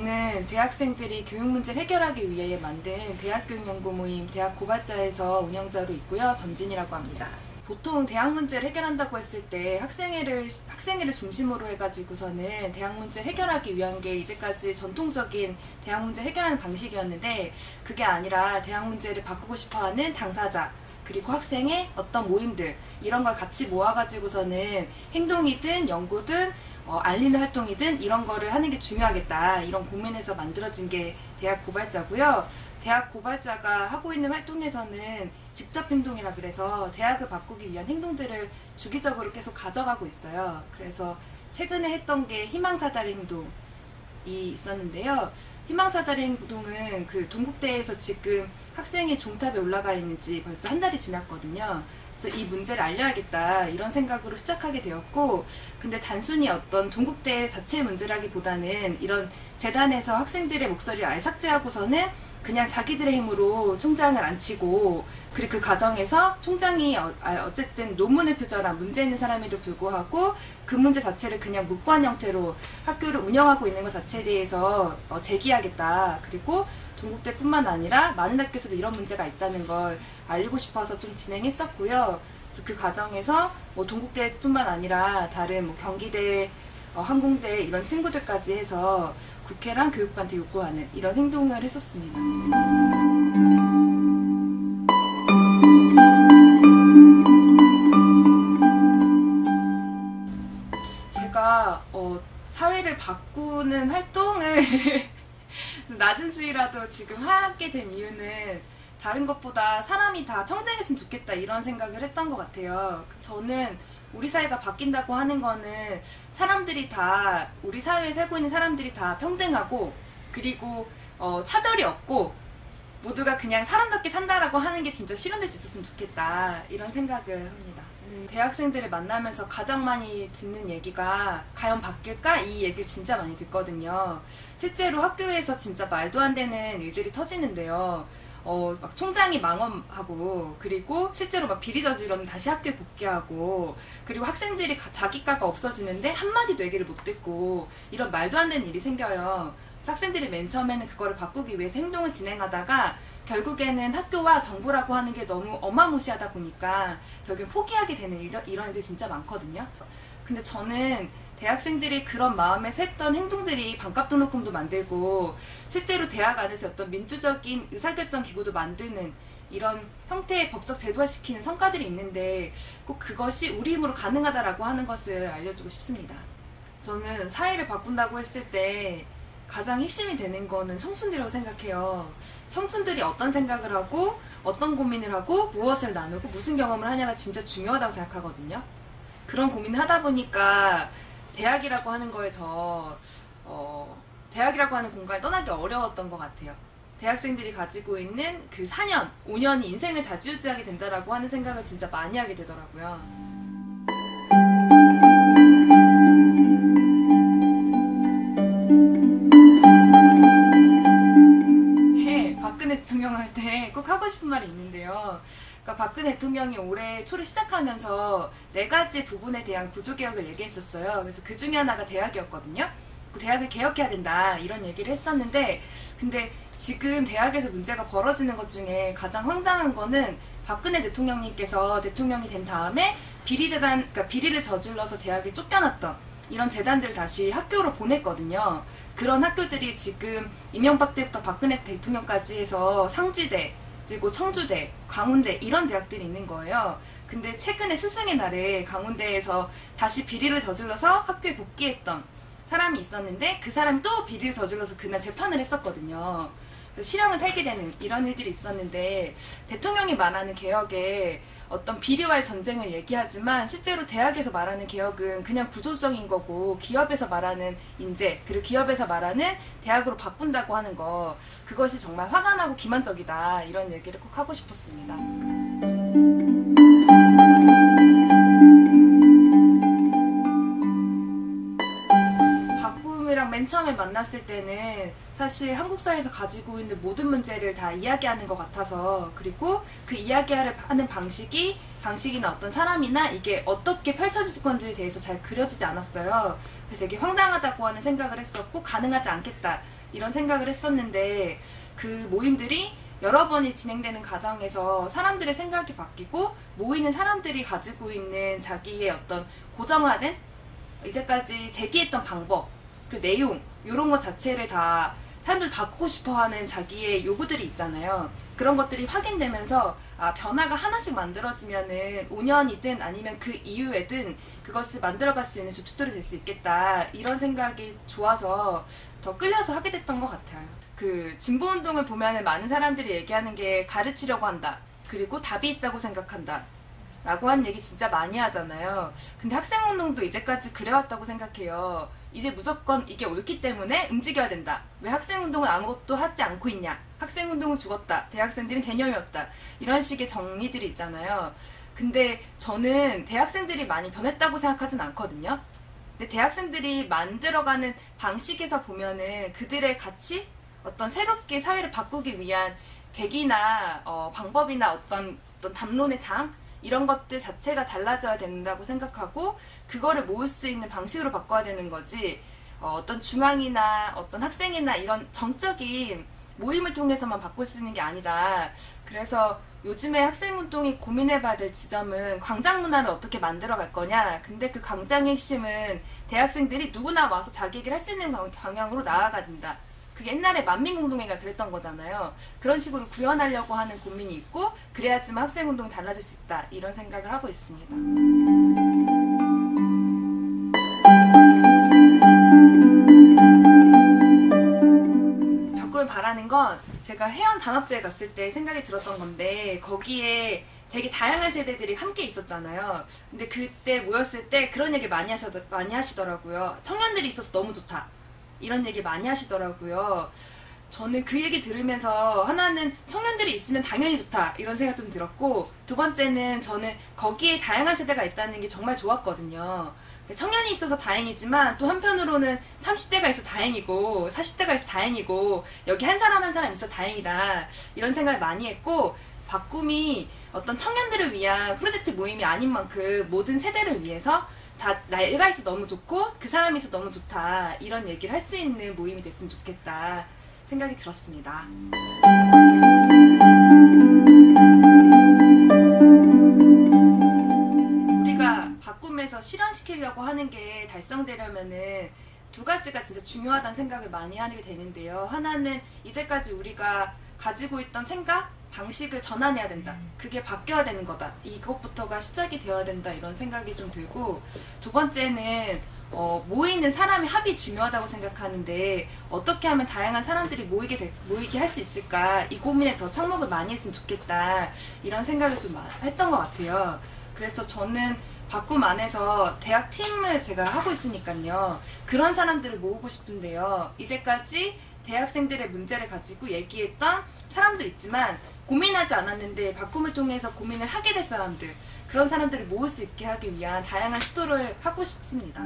저는 대학생들이 교육 문제를 해결하기 위해 만든 대학교육연구 모임 대학고발자에서 운영자로 있고요. 전진이라고 합니다. 보통 대학 문제를 해결한다고 했을 때 학생회를 중심으로 해가지고서는 대학 문제를 해결하기 위한 게 이제까지 전통적인 대학 문제 해결하는 방식이었는데, 그게 아니라 대학 문제를 바꾸고 싶어하는 당사자 그리고 학생의 어떤 모임들, 이런 걸 같이 모아가지고서는 행동이든 연구든 알리는 활동이든 이런 거를 하는 게 중요하겠다, 이런 고민에서 만들어진 게 대학 고발자고요. 대학 고발자가 하고 있는 활동에서는 직접 행동이라 그래서 대학을 바꾸기 위한 행동들을 주기적으로 계속 가져가고 있어요. 그래서 최근에 했던 게 희망사다리 행동이 있었는데요. 희망사다리 행동은 그 동국대에서 지금 학생이 종탑에 올라가 있는지 벌써 한 달이 지났거든요. 그래서 이 문제를 알려야겠다, 이런 생각으로 시작하게 되었고, 근데 단순히 어떤 동국대 자체의 문제라기보다는 이런 재단에서 학생들의 목소리를 아예 삭제하고서는 그냥 자기들의 힘으로 총장을 앉히고, 그리고 그 과정에서 총장이 어쨌든 논문을 표절한 문제 있는 사람에도 불구하고 그 문제 자체를 그냥 묵과한 형태로 학교를 운영하고 있는 것 자체에 대해서 제기하겠다. 그리고 동국대뿐만 아니라 많은 학교에서도 이런 문제가 있다는 걸 알리고 싶어서 좀 진행했었고요. 그래서 그 과정에서 뭐 동국대뿐만 아니라 다른 뭐 경기대, 항공대 이런 친구들까지 해서 국회랑 교육부한테 요구하는 이런 행동을 했었습니다. 제가 사회를 바꾸는 활동을 낮은 수위라도 지금 하게 된 이유는 다른 것보다 사람이 다 평등했으면 좋겠다, 이런 생각을 했던 것 같아요. 저는 우리 사회가 바뀐다고 하는 거는 사람들이 다, 우리 사회에 살고 있는 사람들이 다 평등하고, 그리고 차별이 없고 모두가 그냥 사람답게 산다라고 하는 게 진짜 실현될 수 있었으면 좋겠다, 이런 생각을 합니다. 대학생들을 만나면서 가장 많이 듣는 얘기가 과연 바뀔까? 이 얘기를 진짜 많이 듣거든요. 실제로 학교에서 진짜 말도 안 되는 일들이 터지는데요. 막 총장이 망언하고, 그리고 실제로 막 비리 저지르면 다시 학교에 복귀하고, 그리고 학생들이 자기과가 없어지는데 한마디도 얘기를 못 듣고, 이런 말도 안 되는 일이 생겨요. 그래서 학생들이 맨 처음에는 그거를 바꾸기 위해서 행동을 진행하다가 결국에는 학교와 정부라고 하는 게 너무 어마무시하다 보니까 결국엔 포기하게 되는 이런 일들이 진짜 많거든요. 근데 저는 대학생들이 그런 마음에서 했던 행동들이 반값 등록금도 만들고, 실제로 대학 안에서 어떤 민주적인 의사결정 기구도 만드는 이런 형태의 법적 제도화시키는 성과들이 있는데, 꼭 그것이 우리 힘으로 가능하다라고 하는 것을 알려주고 싶습니다. 저는 사회를 바꾼다고 했을 때 가장 핵심이 되는 거는 청춘들이라고 생각해요. 청춘들이 어떤 생각을 하고 어떤 고민을 하고 무엇을 나누고 무슨 경험을 하냐가 진짜 중요하다고 생각하거든요. 그런 고민을 하다 보니까 대학이라고 하는 거에 대학이라고 하는 공간을 떠나기 어려웠던 것 같아요. 대학생들이 가지고 있는 그 4년, 5년이 인생을 좌지우지하게 된다라고 하는 생각을 진짜 많이 하게 되더라고요. 박근혜 대통령한테 꼭 하고 싶은 말이 있는데요. 그러니까 박근혜 대통령이 올해 초를 시작하면서 4가지 부분에 대한 구조개혁을 얘기했었어요. 그래서 그 중에 하나가 대학이었거든요. 그 대학을 개혁해야 된다, 이런 얘기를 했었는데, 근데 지금 대학에서 문제가 벌어지는 것 중에 가장 황당한 거는 박근혜 대통령님께서 대통령이 된 다음에 그러니까 비리를 저질러서 대학에 쫓겨났던 이런 재단들을 다시 학교로 보냈거든요. 그런 학교들이 지금 이명박 때부터 박근혜 대통령까지 해서 상지대, 그리고 청주대, 광운대, 이런 대학들이 있는 거예요. 근데 최근에 스승의 날에 강운대에서 다시 비리를 저질러서 학교에 복귀했던 사람이 있었는데, 그 사람이 또 비리를 저질러서 그날 재판을 했었거든요. 그래서 실형을 살게 되는 이런 일들이 있었는데, 대통령이 말하는 개혁에 어떤 비리와의 전쟁을 얘기하지만 실제로 대학에서 말하는 개혁은 그냥 구조적인 거고, 기업에서 말하는 인재, 그리고 기업에서 말하는 대학으로 바꾼다고 하는 거, 그것이 정말 화가 나고 기만적이다, 이런 얘기를 꼭 하고 싶었습니다. 바꿈이랑 맨 처음에 만났을 때는 사실 한국 사회에서 가지고 있는 모든 문제를 다 이야기하는 것 같아서, 그리고 그 이야기하는 방식이나 어떤 사람이나 이게 어떻게 펼쳐질 건지에 대해서 잘 그려지지 않았어요. 그래서 되게 황당하다고 하는 생각을 했었고, 가능하지 않겠다 이런 생각을 했었는데, 그 모임들이 여러 번이 진행되는 과정에서 사람들의 생각이 바뀌고, 모이는 사람들이 가지고 있는 자기의 어떤 고정화된 이제까지 제기했던 방법, 그 내용, 이런 것 자체를 다 사람들 바꾸고 싶어하는 자기의 요구들이 있잖아요. 그런 것들이 확인되면서 변화가 하나씩 만들어지면은 5년이든 아니면 그 이후에든 그것을 만들어갈 수 있는 주춧돌이 될 수 있겠다, 이런 생각이 좋아서 더 끌려서 하게 됐던 것 같아요. 그 진보운동을 보면은 많은 사람들이 얘기하는 게 가르치려고 한다, 그리고 답이 있다고 생각한다 라고 하는 얘기 진짜 많이 하잖아요. 근데 학생운동도 이제까지 그래왔다고 생각해요. 이제 무조건 이게 옳기 때문에 움직여야 된다. 왜 학생운동은 아무것도 하지 않고 있냐. 학생운동은 죽었다. 대학생들은 개념이 없다. 이런 식의 정리들이 있잖아요. 근데 저는 대학생들이 많이 변했다고 생각하진 않거든요. 근데 대학생들이 만들어가는 방식에서 보면은 그들의 가치? 어떤 새롭게 사회를 바꾸기 위한 계기나 방법이나 어떤 담론의 장? 이런 것들 자체가 달라져야 된다고 생각하고, 그거를 모을 수 있는 방식으로 바꿔야 되는 거지, 어떤 중앙이나 어떤 학생이나 이런 정적인 모임을 통해서만 바꿀 수 있는 게 아니다. 그래서 요즘에 학생운동이 고민해봐야 될 지점은 광장 문화를 어떻게 만들어갈 거냐. 근데 그 광장의 핵심은 대학생들이 누구나 와서 자기 얘기를 할 수 있는 방향으로 나아가야 된다. 그게 옛날에 만민공동회가 그랬던 거잖아요. 그런 식으로 구현하려고 하는 고민이 있고, 그래야지만 학생운동이 달라질 수 있다, 이런 생각을 하고 있습니다. 바꾸길 바라는 건, 제가 해안단합대에 갔을 때 생각이 들었던 건데, 거기에 되게 다양한 세대들이 함께 있었잖아요. 근데 그때 모였을 때 그런 얘기 많이 하시더라고요. 청년들이 있어서 너무 좋다, 이런 얘기 많이 하시더라고요. 저는 그 얘기 들으면서, 하나는 청년들이 있으면 당연히 좋다, 이런 생각 좀 들었고, 두 번째는 저는 거기에 다양한 세대가 있다는 게 정말 좋았거든요. 청년이 있어서 다행이지만 또 한편으로는 30대가 있어 다행이고 40대가 있어 다행이고 여기 한 사람 한 사람 있어 다행이다, 이런 생각을 많이 했고, 바꿈이 어떤 청년들을 위한 프로젝트 모임이 아닌 만큼 모든 세대를 위해서 다 내가 있어 너무 좋고 그 사람이 있어 너무 좋다, 이런 얘기를 할 수 있는 모임이 됐으면 좋겠다 생각이 들었습니다. 우리가 바꿈에서 실현시키려고 하는 게 달성되려면은 두 가지가 진짜 중요하다는 생각을 많이 하게 되는데요. 하나는 이제까지 우리가 가지고 있던 생각, 방식을 전환해야 된다. 그게 바뀌어야 되는 거다. 이것부터가 시작이 되어야 된다, 이런 생각이 좀 들고, 두 번째는 모이는 사람의 합이 중요하다고 생각하는데, 어떻게 하면 다양한 사람들이 모이게 할 수 있을까, 이 고민에 더 착목을 많이 했으면 좋겠다, 이런 생각을 좀 했던 것 같아요. 그래서 저는 바꿈 안에서 대학 팀을 제가 하고 있으니까요, 그런 사람들을 모으고 싶은데요. 이제까지 대학생들의 문제를 가지고 얘기했던 사람도 있지만 고민하지 않았는데 바꿈을 통해서 고민을 하게 될 사람들, 그런 사람들을 모을 수 있게 하기 위한 다양한 시도를 하고 싶습니다.